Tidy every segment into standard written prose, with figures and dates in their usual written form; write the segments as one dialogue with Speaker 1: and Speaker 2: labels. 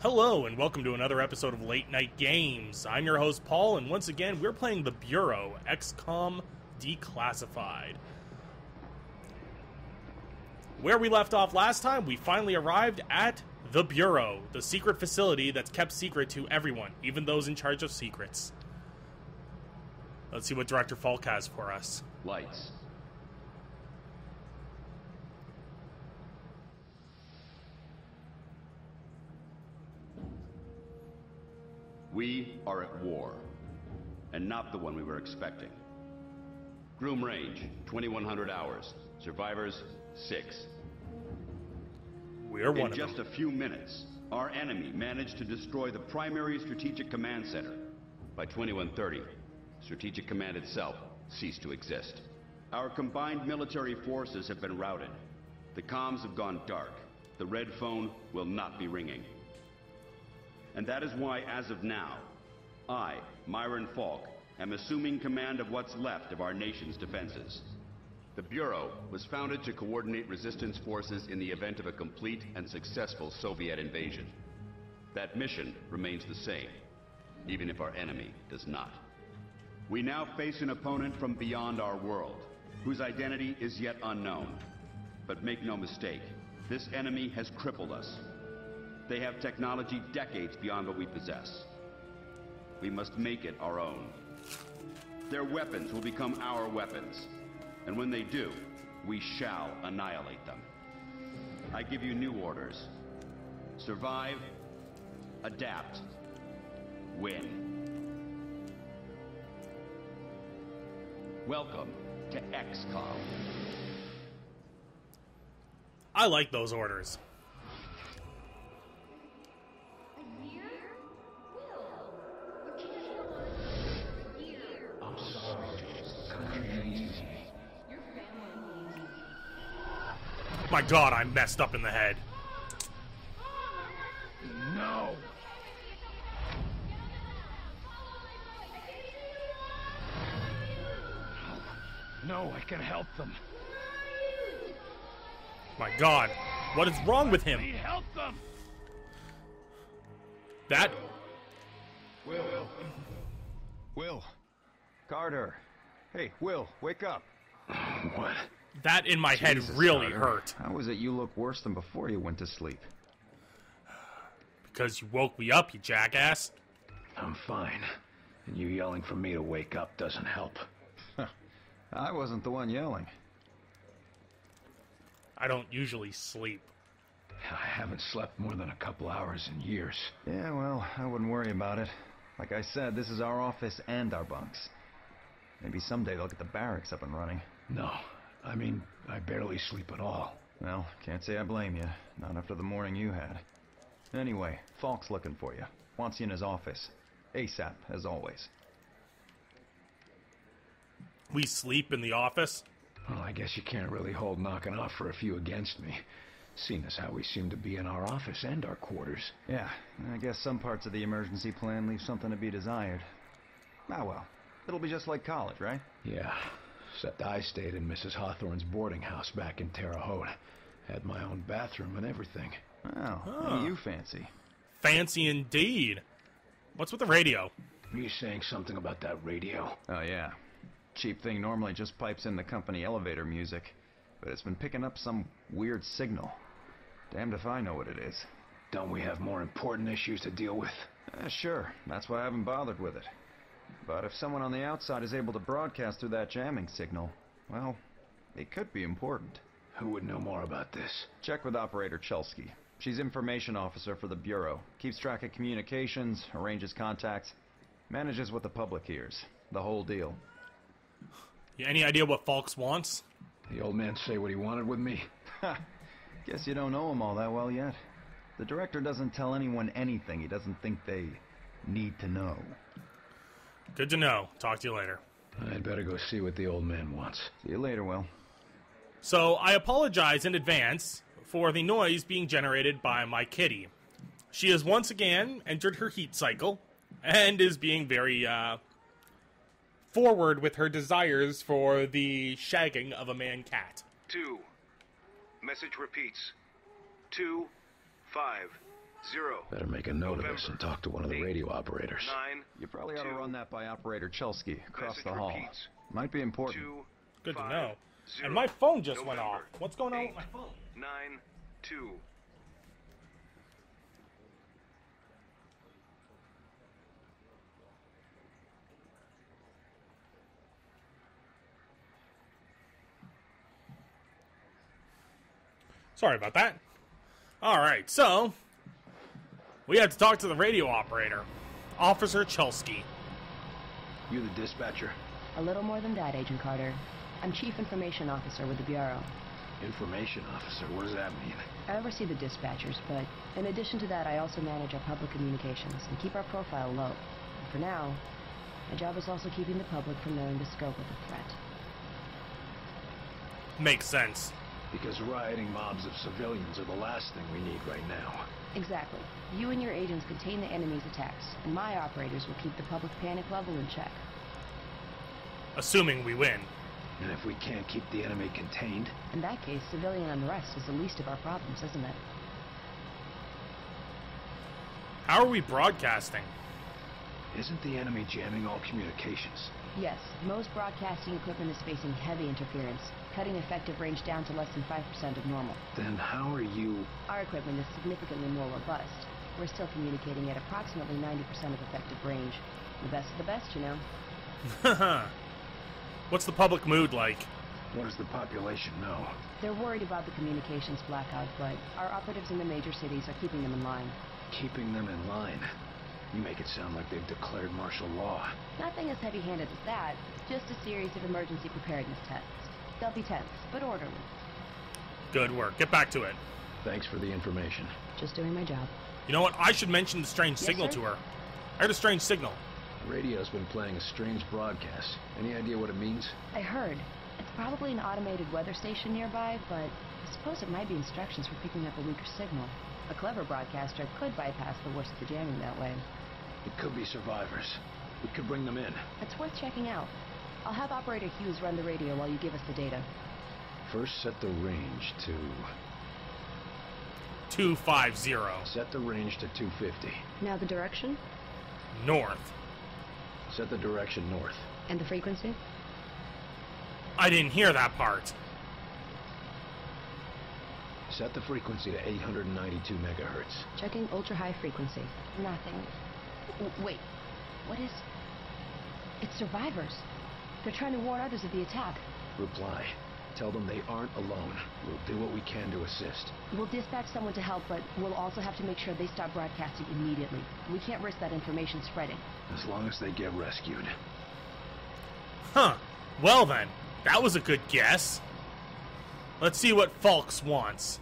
Speaker 1: Hello and welcome to another episode of Late Night Games. I'm your host Paul, and once again we're playing The Bureau, XCOM Declassified. Where we left off last time, we finally arrived at The Bureau, the secret facility that's kept secret to everyone, even those in charge of secrets. Let's see what Director Falk has for us.
Speaker 2: Lights. We are at war, and not the one we were expecting. Groom range, 2,100 hours. Survivors, 6.
Speaker 1: We are one of them.
Speaker 2: In just a few minutes, our enemy managed to destroy the primary strategic command center. By 2130, Strategic Command itself ceased to exist. Our combined military forces have been routed. The comms have gone dark. The red phone will not be ringing. And that is why, as of now, I, Myron Falk, am assuming command of what's left of our nation's defenses. The Bureau was founded to coordinate resistance forces in the event of a complete and successful Soviet invasion. That mission remains the same, even if our enemy does not. We now face an opponent from beyond our world, whose identity is yet unknown. But make no mistake, this enemy has crippled us. They have technology decades beyond what we possess. We must make it our own. Their weapons will become our weapons. And when they do, we shall annihilate them. I give you new orders. Survive, adapt, win. Welcome to XCOM.
Speaker 1: I like those orders. My God, I'm messed up in the head.
Speaker 3: No. No, I can help them.
Speaker 1: My God, what is wrong with him?
Speaker 3: Let me help them.
Speaker 1: That...
Speaker 4: Will. Carter. Hey, Will, wake up.
Speaker 3: What?
Speaker 1: That in my head
Speaker 4: Jesus,
Speaker 1: really
Speaker 4: Carter.
Speaker 1: hurt.
Speaker 4: How is it you look worse than before you went to sleep?
Speaker 1: Because you woke me up, you jackass.
Speaker 3: I'm fine. And you yelling for me to wake up doesn't help.
Speaker 4: I wasn't the one yelling.
Speaker 1: I don't usually sleep.
Speaker 3: I haven't slept more than a couple hours in years.
Speaker 4: Yeah, well, I wouldn't worry about it. Like I said, this is our office and our bunks. Maybe someday they'll get the barracks up and running.
Speaker 3: No, I mean, I barely sleep at all.
Speaker 4: Well, can't say I blame you. Not after the morning you had. Anyway, Falk's looking for you. Wants you in his office. ASAP, as always.
Speaker 1: We sleep in the office?
Speaker 3: Well, I guess you can't really hold knocking off for a few against me. Seeing as how we seem to be in our office and our quarters.
Speaker 4: Yeah, I guess some parts of the emergency plan leave something to be desired. Ah well, it'll be just like college, right?
Speaker 3: Yeah, except I stayed in Mrs. Hawthorne's boarding house back in Terre Haute. Had my own bathroom and everything.
Speaker 4: Wow, you fancy.
Speaker 1: Fancy indeed. What's with the radio?
Speaker 3: Are you saying something about that radio?
Speaker 4: Oh yeah. Cheap thing normally just pipes in the company elevator music, but it's been picking up some weird signal. Damned if I know what it is.
Speaker 3: Don't we have more important issues to deal with?
Speaker 4: Sure, that's why I haven't bothered with it. But if someone on the outside is able to broadcast through that jamming signal, well, it could be important.
Speaker 3: Who would know more about this?
Speaker 4: Check with Operator Chelsky. She's information officer for the Bureau. Keeps track of communications, arranges contacts, manages what the public hears. The whole deal.
Speaker 1: Any idea what Falks wants?
Speaker 3: The old man say what he wanted with me?
Speaker 4: Ha! Guess you don't know him all that well yet. The director doesn't tell anyone anything he doesn't think they need to know.
Speaker 1: Good to know. Talk to you later.
Speaker 3: I'd better go see what the old man wants.
Speaker 4: See you later, Will.
Speaker 1: So, I apologize in advance for the noise being generated by my kitty. She has once again entered her heat cycle and is being very, forward with her desires for the shagging of a man-cat.
Speaker 5: 2. Message repeats. 2, 5,
Speaker 3: Better make a note of this and talk to one of the radio operators.
Speaker 4: You probably ought to run that by Operator Chelsky across the hall. Might be important.
Speaker 1: Good to know. And my phone just went off. What's going on with my phone?
Speaker 5: 9-2.
Speaker 1: Sorry about that. Alright, so we had to talk to the radio operator, Officer Chelsky.
Speaker 3: You the dispatcher?
Speaker 6: A little more than that, Agent Carter. I'm Chief Information Officer with the Bureau.
Speaker 3: Information officer, what does that mean?
Speaker 6: I oversee the dispatchers, but in addition to that, I also manage our public communications and keep our profile low. And for now, my job is also keeping the public from knowing the scope of the threat.
Speaker 1: Makes sense.
Speaker 3: Because rioting mobs of civilians are the last thing we need right now.
Speaker 6: Exactly. You and your agents contain the enemy's attacks, and my operators will keep the public panic level in check.
Speaker 1: Assuming we win.
Speaker 3: And if we can't keep the enemy contained?
Speaker 6: In that case, civilian unrest is the least of our problems, isn't it?
Speaker 1: How are we broadcasting?
Speaker 3: Isn't the enemy jamming all communications?
Speaker 6: Yes, most broadcasting equipment is facing heavy interference, cutting effective range down to less than 5% of normal.
Speaker 3: Then how are you...
Speaker 6: Our equipment is significantly more robust. We're still communicating at approximately 90% of effective range. The best of the best, you know.
Speaker 1: Haha. What's the public mood like?
Speaker 3: What does the population know?
Speaker 6: They're worried about the communications blackout, but our operatives in the major cities are keeping them in line.
Speaker 3: Keeping them in line? You make it sound like they've declared martial law.
Speaker 6: Nothing as heavy-handed as that, just a series of emergency preparedness tests. They'll be tense, but orderly.
Speaker 1: Good work. Get back to it.
Speaker 3: Thanks for the information.
Speaker 6: Just doing my job.
Speaker 1: You know what? I should mention the strange
Speaker 6: Yes,
Speaker 1: signal
Speaker 6: sir?
Speaker 1: to her. I heard a strange signal.
Speaker 3: The radio's been playing a strange broadcast. Any idea what it means?
Speaker 6: I heard. It's probably an automated weather station nearby, but I suppose it might be instructions for picking up a weaker signal. A clever broadcaster could bypass the worst of the jamming that way.
Speaker 3: It could be survivors. We could bring them in.
Speaker 6: It's worth checking out. I'll have Operator Hughes run the radio while you give us the data.
Speaker 3: First, set the range to...
Speaker 1: 250.
Speaker 3: Set the range to 250.
Speaker 6: Now the direction?
Speaker 1: North.
Speaker 3: Set the direction north.
Speaker 6: And the frequency?
Speaker 1: I didn't hear that part.
Speaker 3: Set the frequency to 892 megahertz.
Speaker 6: Checking ultra-high frequency. Nothing. Wait. What is... It's survivors. They're trying to warn others of the attack.
Speaker 3: Reply. Tell them they aren't alone. We'll do what we can to assist.
Speaker 6: We'll dispatch someone to help, but we'll also have to make sure they stop broadcasting immediately. We can't risk that information spreading.
Speaker 3: As long as they get rescued.
Speaker 1: Huh. Well then, that was a good guess. Let's see what Falks wants.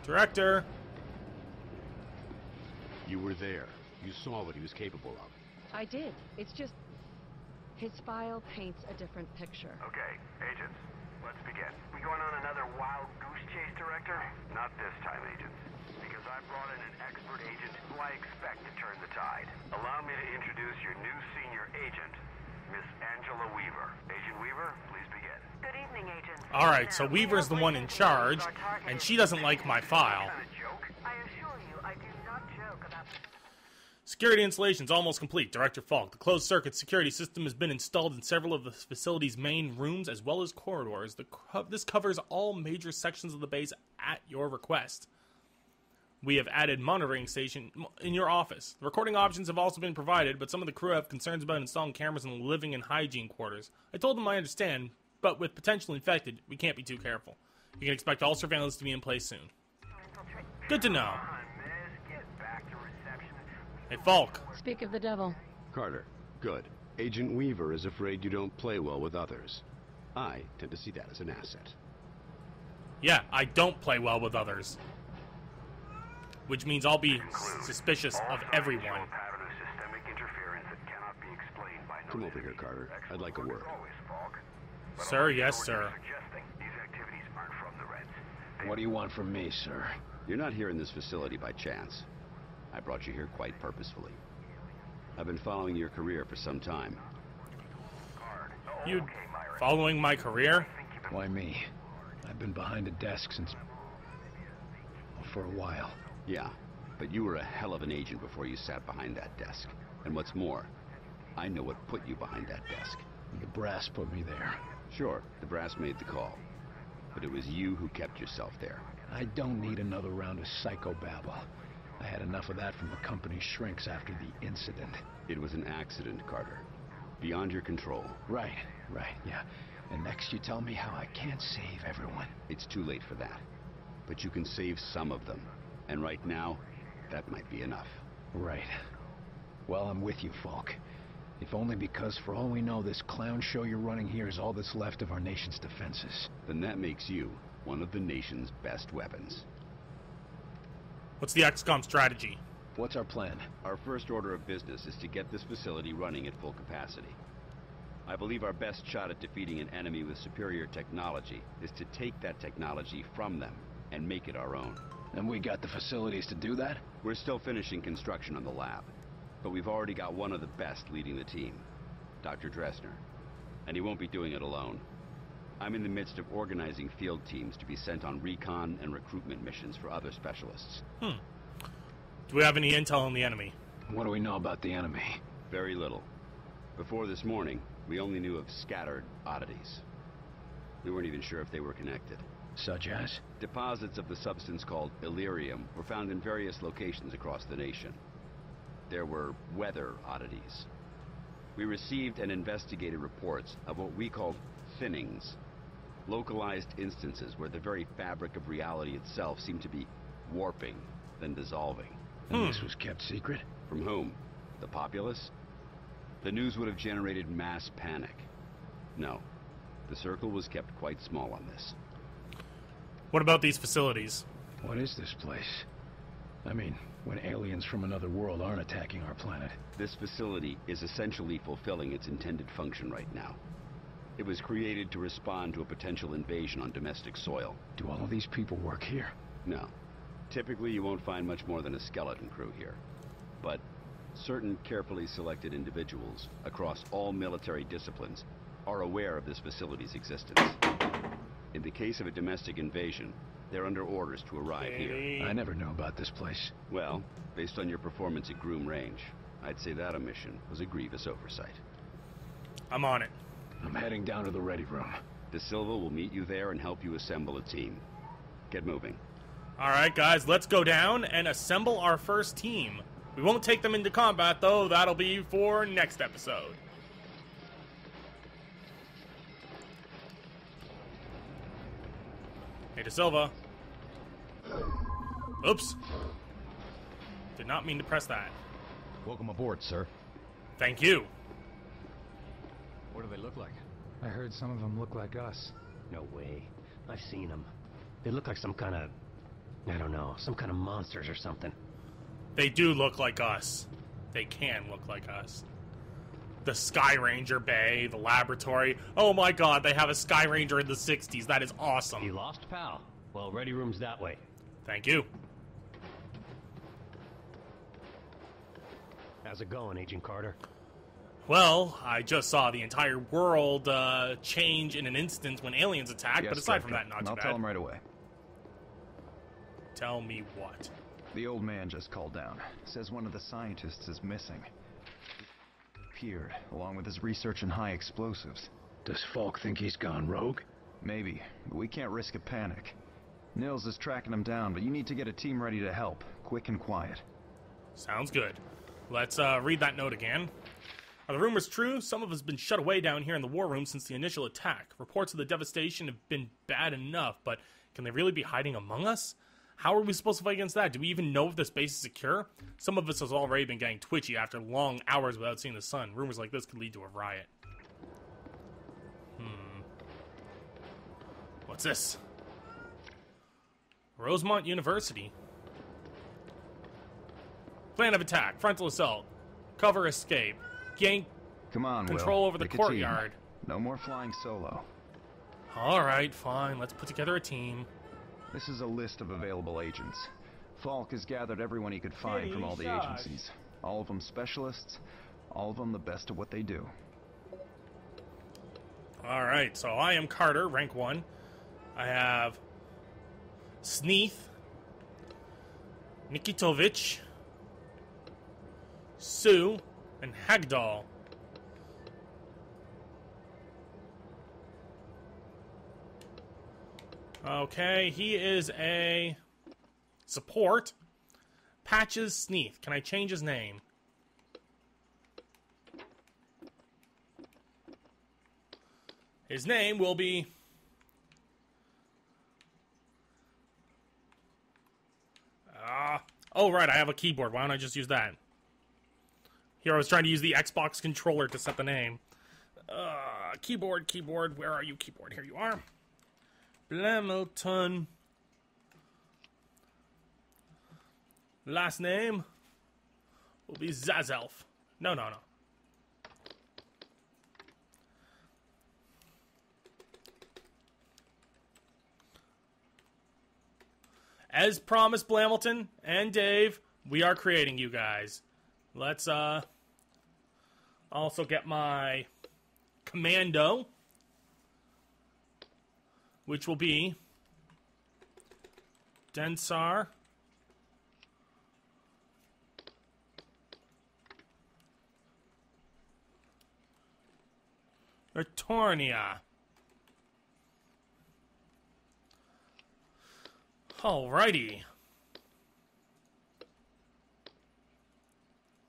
Speaker 1: Director.
Speaker 7: You were there. You saw what he was capable of.
Speaker 8: I did. It's just... his file paints a different picture.
Speaker 5: Okay, agents, let's begin. We going on another wild goose chase, Director? Not this time, agents. Because I brought in an expert agent who I expect to turn the tide. Allow me to introduce your new senior agent, Miss Angela Weaver. Agent Weaver, please begin.
Speaker 9: Good evening, agents.
Speaker 1: Alright, so Weaver's the one in charge, and she doesn't like my file.
Speaker 9: I assure you, I do not joke about...
Speaker 1: Security installation is almost complete. Director Falk. The closed-circuit security system has been installed in several of the facility's main rooms as well as corridors. This covers all major sections of the base at your request. We have added monitoring station in your office. The recording options have also been provided, but some of the crew have concerns about installing cameras in the living and hygiene quarters. I told them I understand, but with potential infected, we can't be too careful. You can expect all surveillance to be in place soon. Good to know. Hey, Falk.
Speaker 8: Speak of the devil.
Speaker 7: Carter, good. Agent Weaver is afraid you don't play well with others. I tend to see that as an asset.
Speaker 1: Yeah, I don't play well with others. Which means I'll be suspicious of everyone.
Speaker 7: Come over here, Carter. I'd like a word.
Speaker 1: Sir, yes, sir.
Speaker 3: What do you want from me, sir?
Speaker 2: You're not here in this facility by chance. I brought you here quite purposefully. I've been following your career for some time.
Speaker 1: You following my career?
Speaker 3: Why me? I've been behind a desk since... for a while.
Speaker 2: Yeah, but you were a hell of an agent before you sat behind that desk. And what's more, I know what put you behind that desk.
Speaker 3: The brass put me there.
Speaker 2: Sure, the brass made the call. But it was you who kept yourself there.
Speaker 3: I don't need another round of psychobabble. I had enough of that from the company's shrinks after the incident.
Speaker 2: It was an accident, Carter. Beyond your control.
Speaker 3: Right, yeah. And next you tell me how I can't save everyone.
Speaker 2: It's too late for that. But you can save some of them. And right now, that might be enough.
Speaker 3: Right. Well, I'm with you, Falk. If only because, for all we know, this clown show you're running here is all that's left of our nation's defenses.
Speaker 2: Then that makes you one of the nation's best weapons.
Speaker 1: What's the XCOM strategy?
Speaker 3: What's our plan?
Speaker 2: Our first order of business is to get this facility running at full capacity. I believe our best shot at defeating an enemy with superior technology is to take that technology from them and make it our own.
Speaker 3: And we got the facilities to do that?
Speaker 2: We're still finishing construction on the lab, but we've already got one of the best leading the team, Dr. Dressner. And he won't be doing it alone. I'm in the midst of organizing field teams to be sent on recon and recruitment missions for other specialists.
Speaker 1: Do we have any intel on the enemy?
Speaker 3: What do we know about the enemy?
Speaker 2: Very little. Before this morning, we only knew of scattered oddities. We weren't even sure if they were connected.
Speaker 3: Such as?
Speaker 2: Deposits of the substance called Illyrium were found in various locations across the nation. There were weather oddities. We received and investigated reports of what we called thinnings. Localized instances where the very fabric of reality itself seemed to be warping, then dissolving.
Speaker 3: And this was kept secret?
Speaker 2: From whom? The populace? The news would have generated mass panic. No. The circle was kept quite small on this.
Speaker 1: What about these facilities?
Speaker 3: What is this place? I mean, when aliens from another world aren't attacking our planet.
Speaker 2: This facility is essentially fulfilling its intended function right now. It was created to respond to a potential invasion on domestic soil.
Speaker 3: Do all of these people work here?
Speaker 2: No. Typically, you won't find much more than a skeleton crew here. But certain carefully selected individuals across all military disciplines are aware of this facility's existence. In the case of a domestic invasion, they're under orders to arrive here.
Speaker 3: I never knew about this place.
Speaker 2: Well, based on your performance at Groom Range, I'd say that omission was a grievous oversight.
Speaker 1: I'm on it.
Speaker 3: I'm heading down to the ready room.
Speaker 2: De Silva will meet you there and help you assemble a team. Get moving.
Speaker 1: Alright guys, let's go down and assemble our first team. We won't take them into combat though, that'll be for next episode. Hey, De Silva. Oops. Did not mean to press that.
Speaker 4: Welcome aboard, sir.
Speaker 1: Thank you.
Speaker 4: What do they look like?
Speaker 10: I heard some of them look like us.
Speaker 11: No way. I've seen them. They look like some kind of... I don't know, some kind of monsters or something.
Speaker 1: They do look like us. They can look like us. The Sky Ranger Bay, the laboratory. Oh my god, they have a Sky Ranger in the 60s. That is awesome.
Speaker 11: You lost, pal? Well, ready room's that way.
Speaker 1: Thank you.
Speaker 11: How's it going, Agent Carter?
Speaker 1: Well, I just saw the entire world change in an instant when aliens attacked, but aside from that, not too bad.
Speaker 4: I'll tell him right away.
Speaker 1: Tell me what?
Speaker 4: The old man just called down. Says one of the scientists is missing. Appeared, along with his research in high explosives.
Speaker 3: Does Falk think he's gone rogue?
Speaker 4: Maybe, but we can't risk a panic. Nils is tracking him down, but you need to get a team ready to help, quick and quiet.
Speaker 1: Sounds good. Let's read that note again. Are the rumors true? Some of us have been shut away down here in the war room since the initial attack. Reports of the devastation have been bad enough, but can they really be hiding among us? How are we supposed to fight against that? Do we even know if this base is secure? Some of us has already been getting twitchy after long hours without seeing the sun. Rumors like this could lead to a riot. What's this? Rosemont University. Plan of attack. Frontal assault. Cover escape. Gain
Speaker 4: Come on,
Speaker 1: control
Speaker 4: Will.
Speaker 1: over the
Speaker 4: Pick a team.
Speaker 1: courtyard.
Speaker 4: No more flying solo.
Speaker 1: Alright, fine. Let's put together a team.
Speaker 4: This is a list of available agents. Falk has gathered everyone he could find from all the agencies. All of them specialists, all of them the best at what they do.
Speaker 1: Alright, so I am Carter, rank 1. I have Sneath, Nikitovich, Sue, and Hagdall. Okay, he is a support. Patches Sneath. Can I change his name? His name will be... oh, right, I have a keyboard. Why don't I just use that? Here, I was trying to use the Xbox controller to set the name. Keyboard, where are you, keyboard? Here you are. Blamilton. Last name will be Zazelf. No. As promised, Blamilton and Dave, we are creating you guys. Let's also get my commando, which will be Densar Retornia. Alrighty.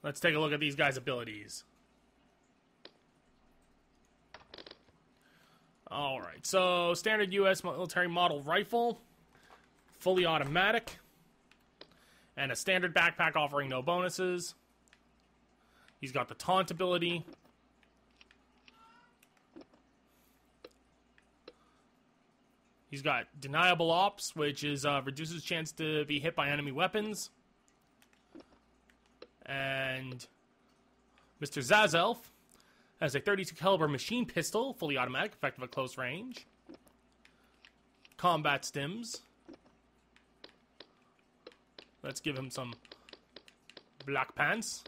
Speaker 1: Let's take a look at these guys' abilities. Alright, so standard U.S. military model rifle, fully automatic, and a standard backpack offering no bonuses. He's got the taunt ability. He's got Deniable Ops, which is reduces chance to be hit by enemy weapons. And Mr. Zazelf has a .32 caliber machine pistol, fully automatic, effective at close range. Combat stims. Let's give him some black pants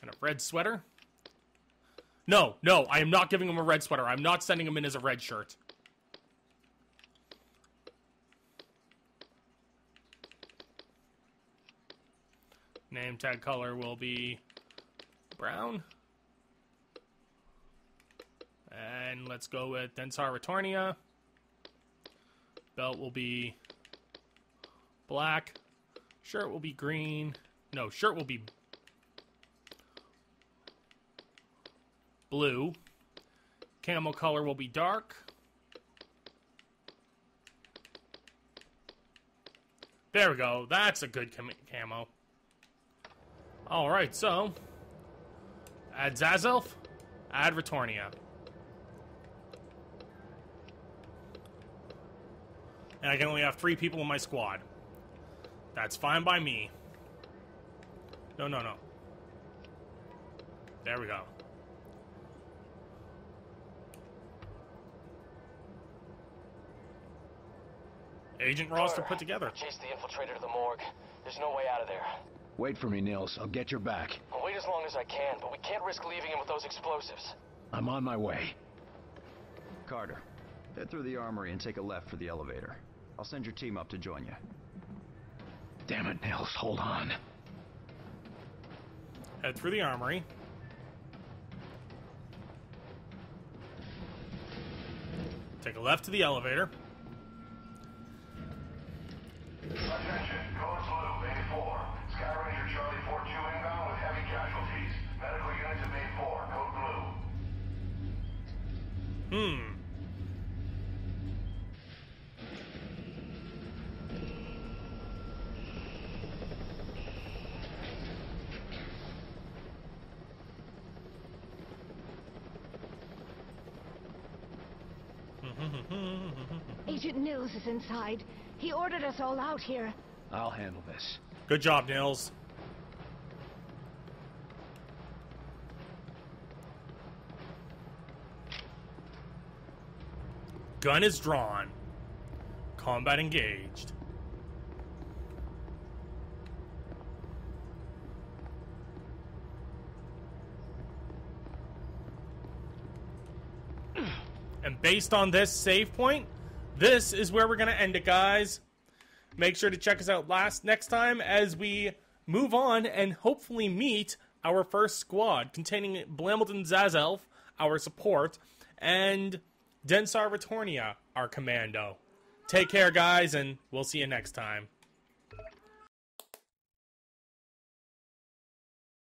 Speaker 1: and a red sweater. No, I am not giving him a red sweater. I'm not sending him in as a red shirt. Name tag color will be brown. And let's go with Densar Retornia. Belt will be black. Shirt will be green. No, shirt will be blue. Camo color will be dark. There we go. That's a good camo. Alright, so add Zazelf, add Retornia. And I can only have 3 people in my squad. That's fine by me. No. There we go. Agent roster put together.
Speaker 12: Chase the infiltrator to the morgue. There's no way out of there.
Speaker 3: Wait for me, Nils. I'll get your back.
Speaker 12: I'll wait as long as I can, but we can't risk leaving him with those explosives.
Speaker 3: I'm on my way.
Speaker 4: Carter, head through the armory and take a left for the elevator. I'll send your team up to join you.
Speaker 3: Damn it, Nils. Hold on.
Speaker 1: Head through the armory. Take a left to the elevator.
Speaker 13: Attention, Code Blue, Bay 4. Sky Ranger Charlie 4-2 inbound with heavy casualties. Medical units at Bay 4, Code Blue.
Speaker 8: Agent Nils is inside. He ordered us all out here.
Speaker 3: I'll handle this.
Speaker 1: Good job, Nils. Gun is drawn. Combat engaged. And based on this save point, this is where we're going to end it, guys. Make sure to check us out next time as we move on and hopefully meet our first squad, containing Blamilton Zazelf, our support, and Densar Retornia, our commando. Take care, guys, and we'll see you next time.